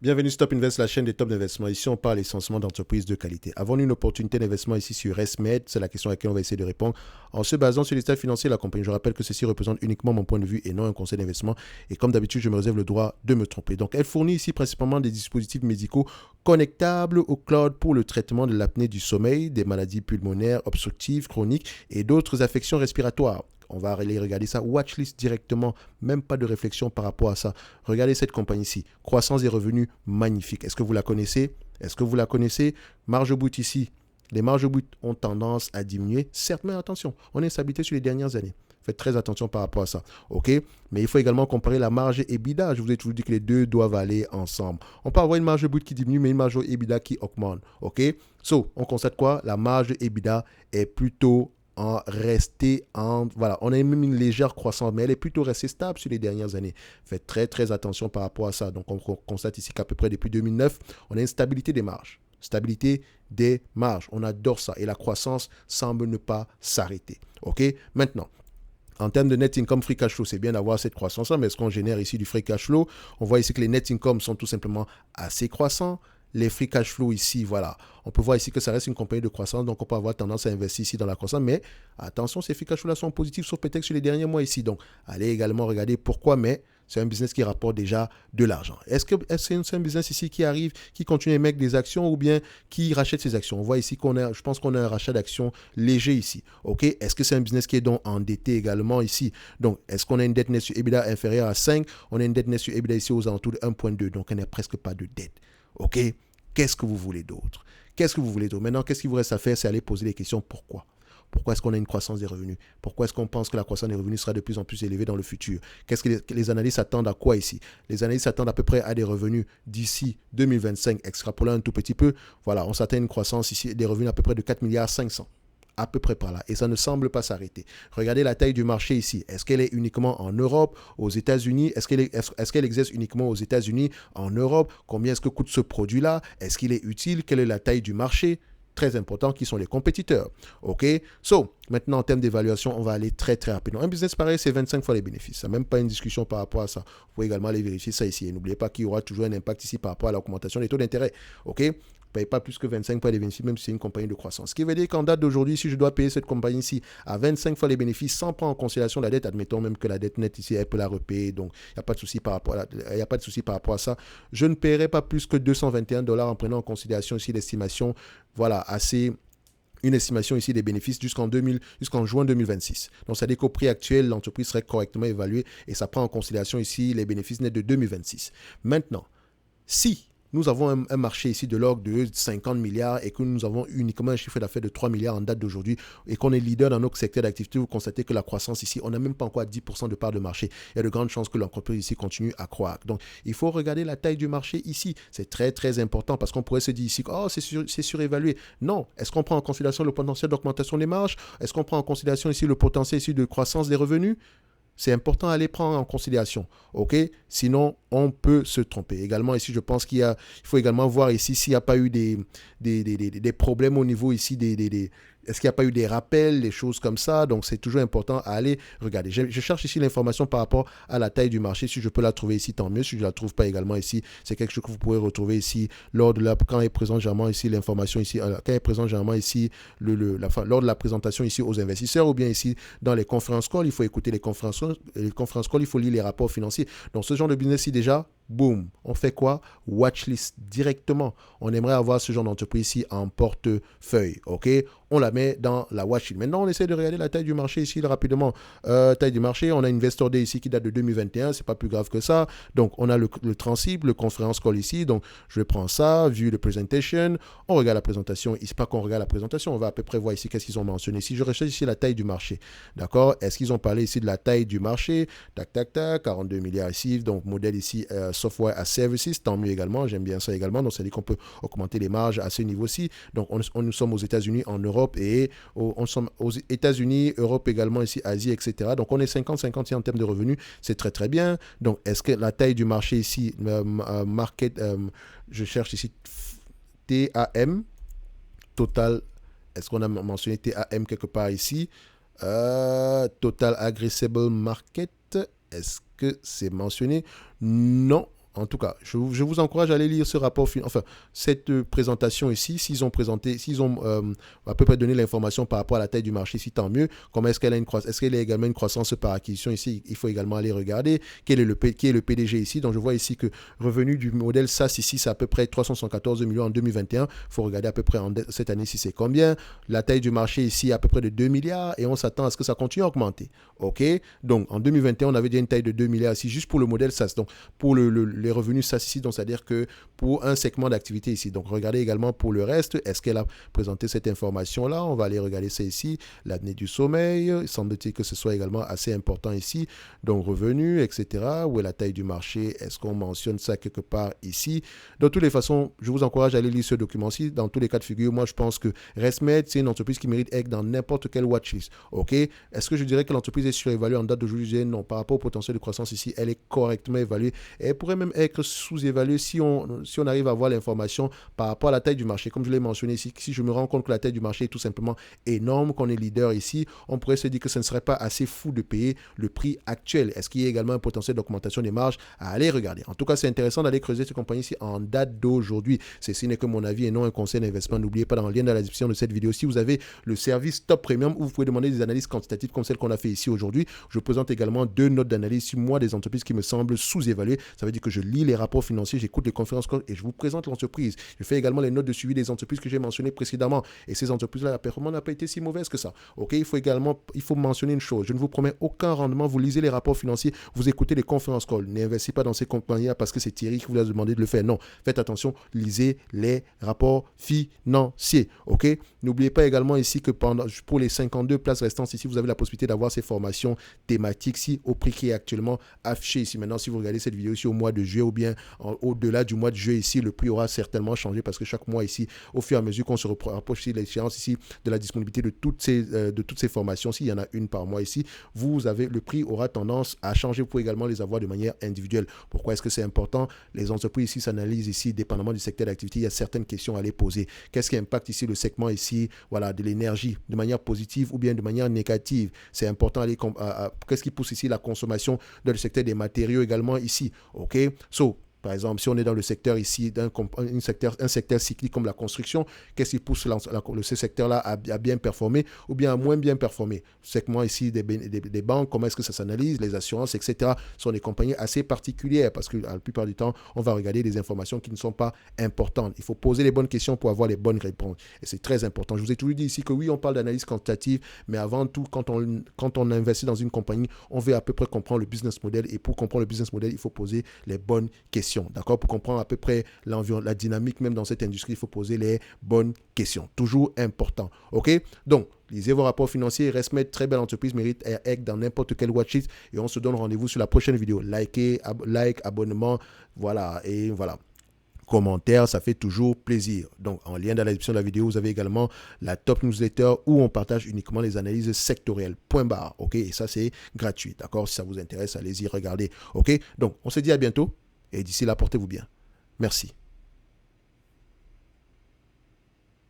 Bienvenue Stop Invest, la chaîne des top d'investissement. Ici, on parle essentiellement d'entreprises de qualité. Avons-nous une opportunité d'investissement ici sur SMED? C'est la question à laquelle on va essayer de répondre en se basant sur les états financiers de la compagnie. Je rappelle que ceci représente uniquement mon point de vue et non un conseil d'investissement. Et comme d'habitude, je me réserve le droit de me tromper. Donc, elle fournit ici principalement des dispositifs médicaux connectables au cloud pour le traitement de l'apnée du sommeil, des maladies pulmonaires obstructives, chroniques et d'autres affections respiratoires. On va aller regarder ça, watchlist directement, même pas de réflexion par rapport à ça. Regardez cette compagnie-ci, croissance des revenus magnifique. Est-ce que vous la connaissez? Est-ce que vous la connaissez? Marge brute ici, les marges brutes ont tendance à diminuer, certes, mais attention, on a une stabilité sur les dernières années. Faites très attention par rapport à ça, ok? Mais il faut également comparer la marge EBITDA. Je vous ai toujours dit que les deux doivent aller ensemble. On peut avoir une marge brute qui diminue, mais une marge EBITDA qui augmente, ok? So, on constate quoi? La marge EBITDA est plutôt rester voilà, on a même une légère croissance, mais elle est plutôt restée stable sur les dernières années. Faites très très attention par rapport à ça. Donc on constate ici qu'à peu près depuis 2009, on a une stabilité des marges. Stabilité des marges. On adore ça et la croissance semble ne pas s'arrêter. OK? Maintenant, en termes de net income free cash flow, c'est bien d'avoir cette croissance-là, mais est-ce qu'on génère ici du free cash flow? On voit ici que les net income sont tout simplement assez croissants. Les free cash flow ici, voilà. On peut voir ici que ça reste une compagnie de croissance, donc on peut avoir tendance à investir ici dans la croissance, mais attention, ces free cash flow là sont positifs, sauf peut-être sur les derniers mois ici. Donc, allez également regarder pourquoi, mais c'est un business qui rapporte déjà de l'argent. Est-ce que c'est un business ici qui arrive, qui continue à émettre des actions ou bien qui rachète ses actions? On voit ici je pense qu'on a un rachat d'actions léger ici. OK? Est-ce que c'est un business qui est donc endetté également ici? Donc, est-ce qu'on a une dette nette sur EBITDA inférieure à 5? On a une dette nette sur EBITDA ici aux alentours de 1,2. Donc, on n'a presque pas de dette. OK? Qu'est-ce que vous voulez d'autre? Qu'est-ce que vous voulez d'autre? Maintenant, qu'est-ce qu'il vous reste à faire? C'est aller poser les questions pourquoi. Pourquoi est-ce qu'on a une croissance des revenus? Pourquoi est-ce qu'on pense que la croissance des revenus sera de plus en plus élevée dans le futur? Qu'est-ce que les analystes s'attendent à quoi ici? Les analystes s'attendent à peu près à des revenus d'ici 2025, extrapolant un tout petit peu. Voilà, on s'attend à une croissance ici des revenus à peu près de 4 milliards 500 à peu près par là. Et ça ne semble pas s'arrêter. Regardez la taille du marché ici. Est-ce qu'elle est uniquement en Europe, aux États-Unis? Est-ce qu'elle exerce uniquement aux États-Unis, en Europe? Combien est-ce que coûte ce produit-là? Est-ce qu'il est utile? Quelle est la taille du marché? Très important, qui sont les compétiteurs. OK? So, maintenant, en termes d'évaluation, on va aller très, très rapidement. Un business pareil, c'est 25 fois les bénéfices. Ça n'a même pas une discussion par rapport à ça. Vous pouvez également aller vérifier ça ici. Et n'oubliez pas qu'il y aura toujours un impact ici par rapport à l'augmentation des taux d'intérêt. OK? Ne paye pas plus que 25 fois les bénéfices, même si c'est une compagnie de croissance. Ce qui veut dire qu'en date d'aujourd'hui, si je dois payer cette compagnie-ci à 25 fois les bénéfices sans prendre en considération la dette, admettons même que la dette nette ici, elle peut la repayer, donc il n'y a pas de souci par rapport à ça. Je ne paierai pas plus que 221 $ en prenant en considération ici l'estimation, voilà, une estimation ici des bénéfices jusqu'en juin 2026. Donc, ça veut dire qu'au prix actuel, l'entreprise serait correctement évaluée et ça prend en considération ici les bénéfices nets de 2026. Maintenant, si nous avons un marché ici de l'ordre de 50 milliards et que nous avons uniquement un chiffre d'affaires de 3 milliards en date d'aujourd'hui et qu'on est leader dans notre secteur d'activité, vous constatez que la croissance ici, on n'a même pas encore 10% de part de marché. Il y a de grandes chances que l'entreprise ici continue à croître. Donc, il faut regarder la taille du marché ici. C'est très, très important parce qu'on pourrait se dire ici, oh, c'est surévalué. Non. Est-ce qu'on prend en considération le potentiel d'augmentation des marges? Est-ce qu'on prend en considération ici le potentiel ici de croissance des revenus? C'est important à les prendre en considération, ok? Sinon, on peut se tromper. Également, ici, je pense il faut également voir ici s'il n'y a pas eu des problèmes au niveau ici est-ce qu'il n'y a pas eu des rappels, des choses comme ça? Donc, c'est toujours important à aller regarder. Je cherche ici l'information par rapport à la taille du marché. Si je peux la trouver ici, tant mieux. Si je ne la trouve pas également ici, c'est quelque chose que vous pouvez retrouver ici quand est présent généralement ici l'information ici, quand est présent généralement ici lors de la présentation ici aux investisseurs ou bien ici dans les conférences call. Il faut écouter les conférences call, il faut lire les rapports financiers. Donc, ce genre de business-ci déjà, boum, on fait quoi? Watchlist directement. On aimerait avoir ce genre d'entreprise ici en portefeuille, ok? On la met dans la watchlist. Maintenant, on essaie de regarder la taille du marché ici rapidement. Taille du marché, on a Investor Day ici qui date de 2021, c'est pas plus grave que ça. Donc, on a le transcript, le conférence call ici. Donc, je prends ça, view the presentation. On regarde la présentation. Il n'est pas qu'on regarde la présentation, on va à peu près voir ici qu'est-ce qu'ils ont mentionné. Si je recherche ici la taille du marché, d'accord? Est-ce qu'ils ont parlé ici de la taille du marché? Tac, tac, tac, 42 milliards ici. Donc, modèle ici, software as services, tant mieux également. J'aime bien ça également. Donc, ça dit qu'on peut augmenter les marges à ce niveau-ci. Donc, nous sommes aux États-Unis, en Europe et on sommes aux États-Unis, Europe également ici, Asie, etc. Donc, on est 50-50 en termes de revenus. C'est très, très bien. Donc, est-ce que la taille du marché ici, je cherche ici TAM, Total, est-ce qu'on a mentionné TAM quelque part ici? Total Addressable Market, est-ce que c'est mentionné? Non. en tout cas, je vous encourage à aller lire ce rapport, enfin, cette présentation ici. S'ils ont présenté, s'ils ont à peu près donné l'information par rapport à la taille du marché ici, tant mieux. Comment est-ce qu'elle a une croissance? Est-ce qu'elle a également une croissance par acquisition ici? Il faut également aller regarder qui est le PDG ici. Donc, je vois ici que revenu du modèle SaaS ici, c'est à peu près 314 millions en 2021. Il faut regarder à peu près cette année si c'est combien. La taille du marché ici, à peu près de 2 milliards et on s'attend à ce que ça continue à augmenter. OK? Donc, en 2021, on avait déjà une taille de 2 milliards ici, juste pour le modèle SaaS. Donc, pour les revenus SaaS ici, donc c'est-à-dire que pour un segment d'activité ici. Donc, regardez également pour le reste. Est-ce qu'elle a présenté cette information-là? On va aller regarder ça ici. L'année du sommeil, il semble-t-il que ce soit également assez important ici. Donc, revenus, etc. Où est la taille du marché? Est-ce qu'on mentionne ça quelque part ici? De toutes les façons, je vous encourage à aller lire ce document-ci. Dans tous les cas de figure, moi, je pense que ResMed, c'est une entreprise qui mérite d'être dans n'importe quelle watchlist. OK? Est-ce que je dirais que l'entreprise est surévaluée en date d'aujourd'hui? Je dirais non. Par rapport au potentiel de croissance ici, elle est correctement évaluée. Elle pourrait même être sous-évaluée si on arrive à avoir l'information par rapport à la taille du marché. Comme je l'ai mentionné ici, si je me rends compte que la taille du marché est tout simplement énorme, qu'on est leader ici, on pourrait se dire que ce ne serait pas assez fou de payer le prix actuel. Est-ce qu'il y a également un potentiel d'augmentation des marges à aller regarder? En tout cas, c'est intéressant d'aller creuser cette compagnie ici en date d'aujourd'hui. Ceci n'est que mon avis et non un conseil d'investissement. N'oubliez pas dans le lien dans la description de cette vidéo, si vous avez le service Top Premium où vous pouvez demander des analyses quantitatives comme celle qu'on a fait ici aujourd'hui. Je présente également 2 notes d'analyse sur moi des entreprises qui me semblent sous-évaluées. Ça veut dire que je lis les rapports financiers, j'écoute les conférences et je vous présente l'entreprise. Je fais également les notes de suivi des entreprises que j'ai mentionnées précédemment. Et ces entreprises-là, la performance n'a pas été si mauvaise que ça. OK, il faut mentionner une chose. Je ne vous promets aucun rendement. Vous lisez les rapports financiers, vous écoutez les conférences calls. N'investissez pas dans ces compagnies-là parce que c'est Thierry qui vous a demandé de le faire. Non, faites attention, lisez les rapports financiers. OK, n'oubliez pas également ici que pour les 52 places restantes ici, vous avez la possibilité d'avoir ces formations thématiques ici au prix qui est actuellement affiché ici. Maintenant, si vous regardez cette vidéo ici au mois de juillet ou bien au-delà du mois de juillet ici, le prix aura certainement changé parce que chaque mois ici, au fur et à mesure qu'on se rapproche ici de l'échéance ici de la disponibilité de toutes ces formations, s'il y en a une par mois ici, le prix aura tendance à changer. Vous pouvez également les avoir de manière individuelle. Pourquoi est-ce que c'est important? Les entreprises ici s'analysent ici, dépendamment du secteur d'activité, il y a certaines questions à les poser. Qu'est-ce qui impacte ici le segment ici, voilà, de l'énergie, de manière positive ou bien de manière négative? C'est important qu'est-ce qui pousse ici la consommation dans le secteur des matériaux également ici? OK? Par exemple, si on est dans le secteur ici, un secteur cyclique comme la construction, qu'est-ce qui pousse ce secteur-là à bien performer ou bien à moins bien performer? Segment ici des banques, comment est-ce que ça s'analyse? Les assurances, etc. sont des compagnies assez particulières parce que la plupart du temps, on va regarder des informations qui ne sont pas importantes. Il faut poser les bonnes questions pour avoir les bonnes réponses. Et c'est très important. Je vous ai toujours dit ici que oui, on parle d'analyse quantitative, mais avant tout, quand on investit dans une compagnie, on veut à peu près comprendre le business model. Et pour comprendre le business model, il faut poser les bonnes questions. D'accord? Pour comprendre à peu près la dynamique même dans cette industrie, il faut poser les bonnes questions. Toujours important. OK? Donc, lisez vos rapports financiers. ResMed, très belle entreprise, mérite être dans n'importe quel watchlist. Et on se donne rendez-vous sur la prochaine vidéo. Abonnement, voilà. Et voilà. Commentaires, ça fait toujours plaisir. Donc, en lien dans la description de la vidéo, vous avez également la top newsletter où on partage uniquement les analyses sectorielles. Point barre. OK? Et ça, c'est gratuit. D'accord? Si ça vous intéresse, allez-y, regardez. OK? Donc, on se dit à bientôt. Et d'ici là, portez-vous bien. Merci.